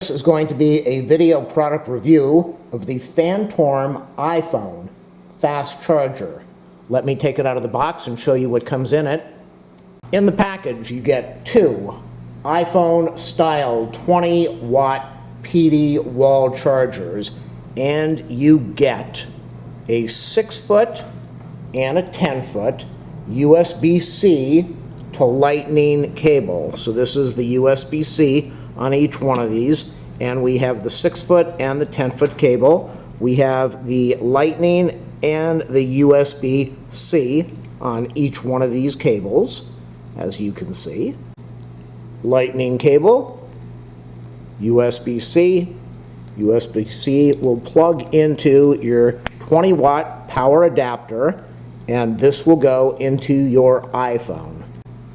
This is going to be a video product review of the FATORM iPhone fast charger. Let me take it out of the box and show you what comes in it. In the package, you get two iPhone style 20-watt PD wall chargers, and you get a 6-foot and a 10-foot USB-C to Lightning cable. So this is the USB-C on each one of these, and we have the 6-foot and the 10-foot cable. We have the Lightning and the USB-C on each one of these cables, as you can see. Lightning cable, USB-C. USB-C will plug into your 20-watt power adapter, and this will go into your iPhone.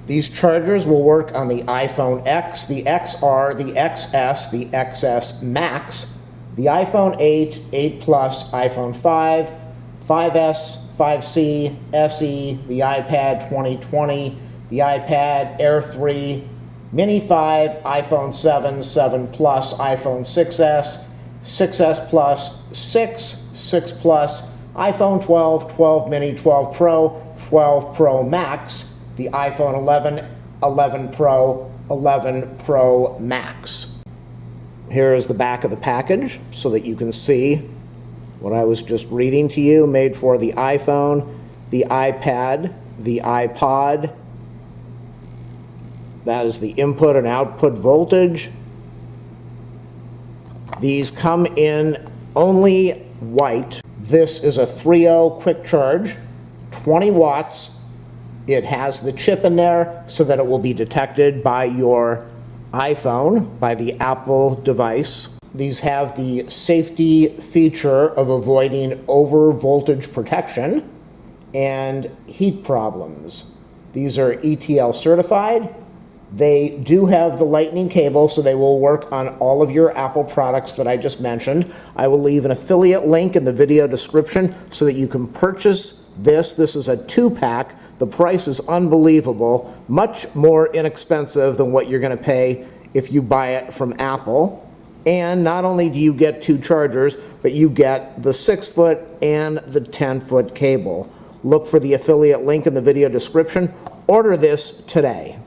These chargers will work on the iPhone X, the XR, the XS, the XS Max, the iPhone 8, 8 Plus, iPhone 5, 5S, 5C, SE, the iPad 2020, the iPad Air 3, Mini 5, iPhone 7, 7 Plus, iPhone 6S, 6S Plus, 6, 6 Plus, iPhone 12, 12 Mini, 12 Pro, 12 Pro Max, the iPhone 11, 11 Pro, 11 Pro Max. Here is the back of the package so that you can see what I was just reading to you, made for the iPhone, the iPad, the iPod. That is the input and output voltage. These come in only white. This is a 3.0 quick charge, 20 watts. It has the chip in there so that it will be detected by your iPhone, by the Apple device. These have the safety feature of avoiding over voltage protection and heat problems. These are ETL certified. They do have the Lightning cable, so they will work on all of your Apple products that I just mentioned. I will leave an affiliate link in the video description so that you can purchase this. This is a 2-pack. The price is unbelievable, much more inexpensive than what you're going to pay if you buy it from Apple. And not only do you get two chargers, but you get the 6-foot and the 10-foot cable. Look for the affiliate link in the video description. Order this today.